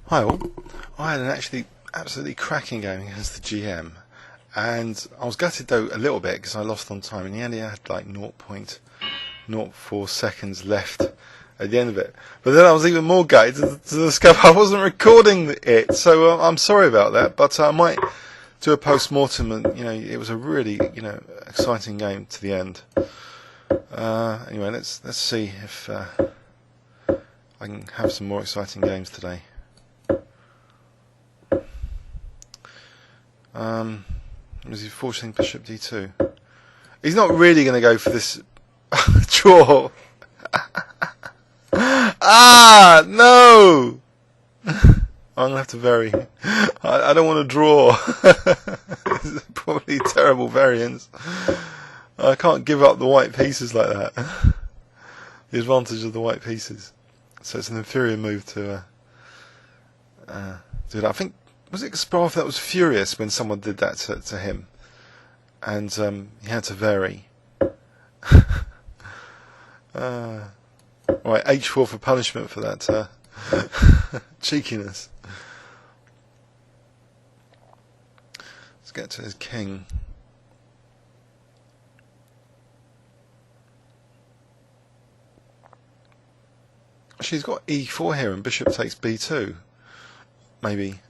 Hi all. I had an absolutely cracking game against the GM, and I was gutted though a little bit because I lost on time, and he only had like 0.04 seconds left at the end of it. But then I was even more gutted to discover I wasn't recording it, so I'm sorry about that. But I might do a post-mortem, and it was a really exciting game to the end. Anyway, let's see if I can have some more exciting games today. Was he forcing bishop d2? He's not really going to go for this draw. No! I'm going to have to vary. I don't want to draw. This is probably terrible variance. I can't give up the white pieces like that. The advantage of the white pieces. So it's an inferior move to do that. I think, was it Kasparov that was furious when someone did that to him? And he had to vary. Right, h4 for punishment for that cheekiness. Let's get to his king. Actually, he's got e4 here and bishop takes b2. Maybe.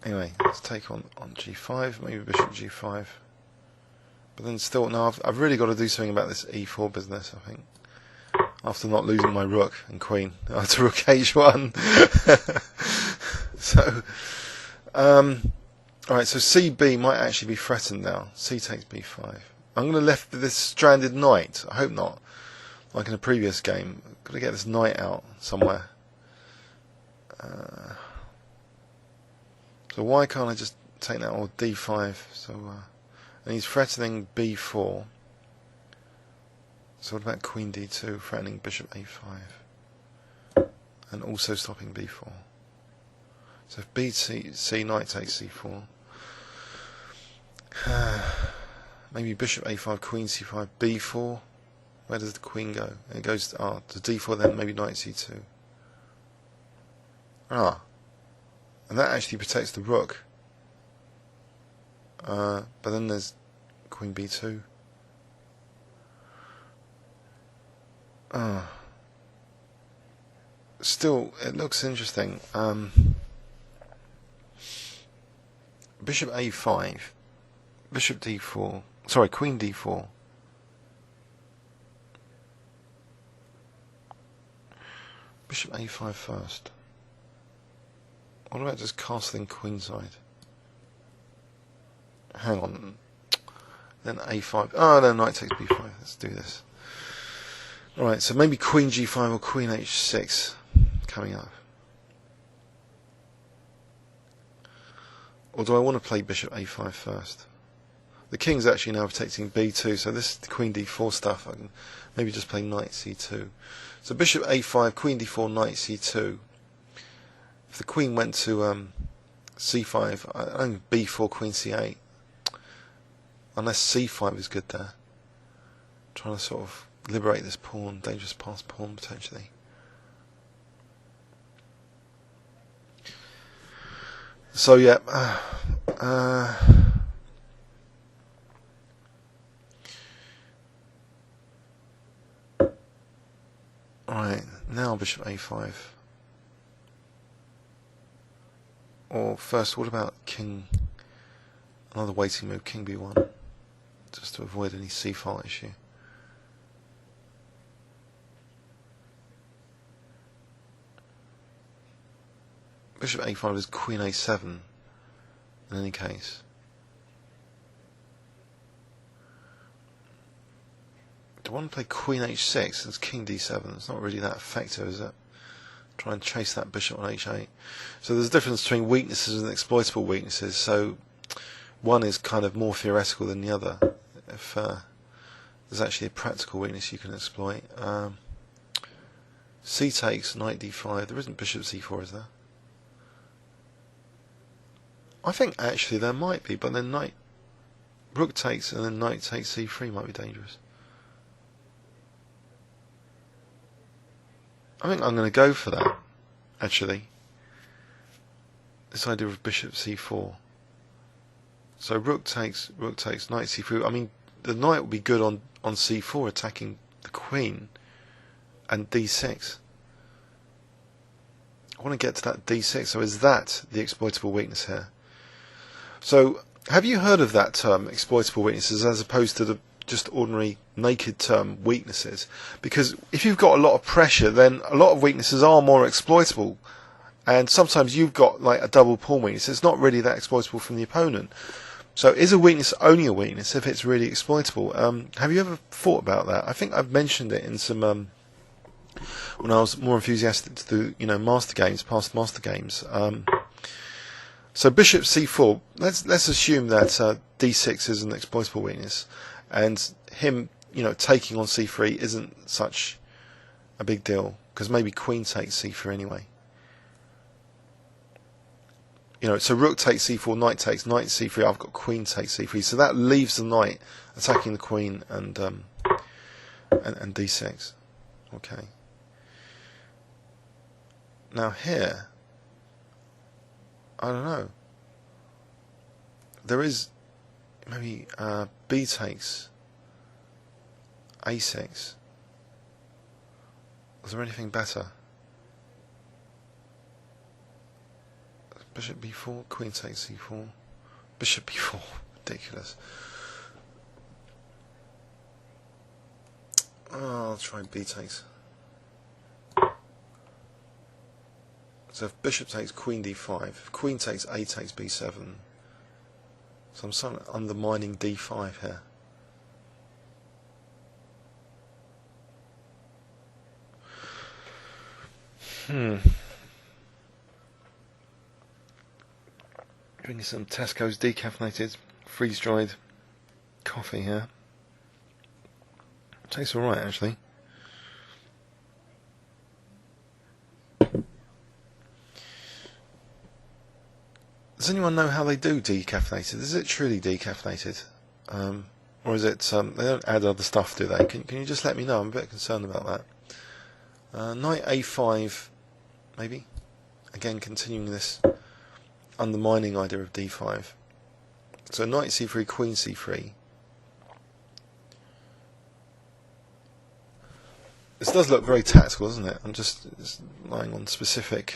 Anyway, let's take on g5, maybe bishop g5. But then still, no, I've really got to do something about this e4 business, I think. After not losing my rook and queen. I had to rook h1. So, alright, so cb might actually be threatened now. C takes b5. I'm going to left this stranded knight. I hope not. Like in a previous game. I've got to get this knight out somewhere. So why can't I just take that or d5? So and he's threatening b4. So what about queen d2 threatening bishop a5 and also stopping b4? So if c knight takes c4, maybe bishop a5 queen c5 b4. Where does the queen go? It goes to d4, then maybe knight c2. And that actually protects the rook. But then there's queen b2. Still, it looks interesting. Bishop a5, bishop d4. Sorry, queen d4. Bishop a5 first. What about just castling queenside? Hang on. Then a5. Oh no, knight takes b5. Let's do this. Alright, so maybe queen g5 or queen h6 coming up. Or do I want to play bishop a5 first? The king's actually now protecting b2, so this queen d4 stuff, I can maybe just play knight c2. So bishop a5, queen d4, knight c2. If the queen went to c5, I don't think b4, queen c8. Unless c5 is good there. Trying to sort of liberate this pawn, dangerous passed pawn potentially. So yeah, right, now bishop a5. Or first, what about king? Another waiting move, king b1, just to avoid any c-file issue. Bishop a5 is queen a7 in any case. Do I want to play queen h6? It's king d7. It's not really that effective, is it? Try and chase that bishop on h8. So there's a difference between weaknesses and exploitable weaknesses. So one is kind of more theoretical than the other. If there's actually a practical weakness you can exploit. C takes, knight d5. There isn't bishop c4, is there? I think actually there might be, but then rook takes and then knight takes c3 might be dangerous. I think I'm going to go for that. actually. This idea of bishop c4. So rook takes, knight c3. I mean, the knight would be good on c4 attacking the queen, and d6. I want to get to that d6. So is that the exploitable weakness here? So have you heard of that term, exploitable weaknesses, as opposed to the just ordinary naked term weaknesses? Because if you've got a lot of pressure, then a lot of weaknesses are more exploitable, and sometimes you've got like a double pawn weakness. It's not really that exploitable from the opponent. So is a weakness only a weakness if it's really exploitable? Have you ever thought about that? I think I've mentioned it in some when I was more enthusiastic to do master games, past master games. So bishop c4. Let's assume that d6 is an exploitable weakness, and him taking on c3 isn't such a big deal, because maybe queen takes c3 anyway. So rook takes c4, knight c3. I've got queen takes c3, so that leaves the knight attacking the queen and d6. Okay. Now here, I don't know. There is maybe b takes a6. Is there anything better? Bishop b4, queen takes c4, bishop b4, ridiculous. Oh, I'll try b takes. So if bishop takes queen d5, if queen takes a takes b7, so I'm sort of undermining d5 here. Drinking some Tesco's decaffeinated, freeze-dried coffee here. Tastes alright, actually. Does anyone know how they do decaffeinated? Is it truly decaffeinated? Or is it, they don't add other stuff, do they? Can you just let me know? I'm a bit concerned about that. Knight a5, maybe? Again, continuing this undermining idea of d5. So knight c3, queen c3. This does look very tactical, doesn't it? I'm just lying on specific.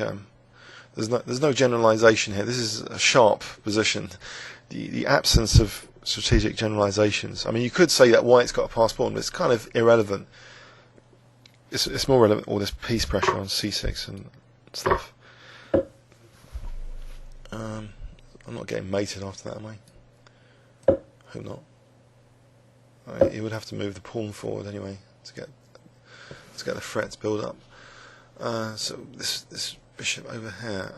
There's no generalization here. This is a sharp position. The absence of strategic generalizations. I mean, you could say that white's got a pass pawn, but it's kind of irrelevant. It's more relevant all this piece pressure on c6 and stuff. I'm not getting mated after that, am I? Hope not. He would have to move the pawn forward anyway to get the threats build up. So this bishop over here.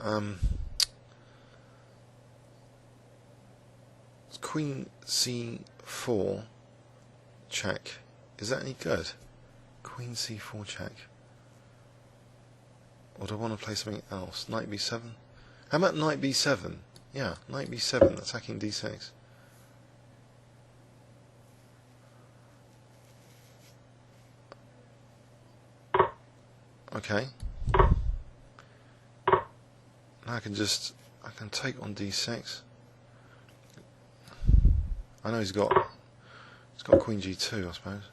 Queen c4 check. Is that any good? Queen c4 check. Or do I want to play something else? Knight b7. How about knight b7? Yeah, knight b7 attacking d6. Okay. Now I can take on d6. I know he's got queen g2, I suppose.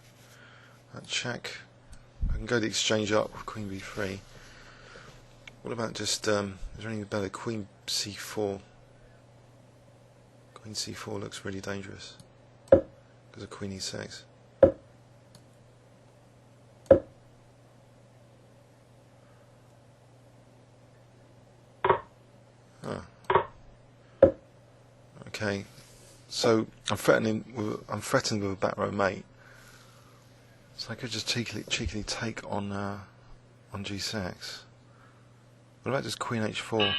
Check. I can go the exchange up with queen b3. What about just is there anything better? Queen c4. Queen c4 looks really dangerous because of queen e6. Okay, so I'm threatened with a back row mate. So I could just cheekily take on g6. What about just queen h4?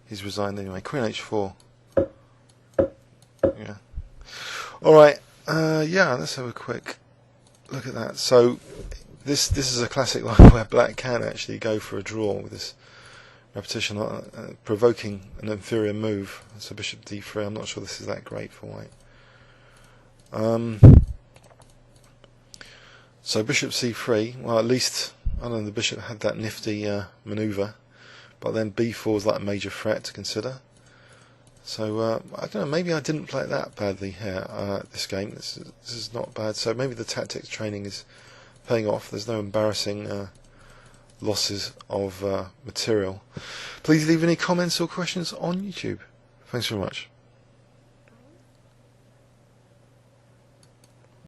He's resigned anyway. Queen h4. Yeah. Alright, yeah, let's have a quick look at that. So this is a classic line where black can actually go for a draw with this repetition, provoking an inferior move. So bishop d3, I'm not sure this is that great for white. So bishop c3, well, at least I don't know, the bishop had that nifty manoeuvre, but then b4 is like a major threat to consider. So I don't know, maybe I didn't play it that badly here, this game. This is not bad. So maybe the tactics training is paying off. There's no embarrassing losses of material. Please leave any comments or questions on YouTube. Thanks very much.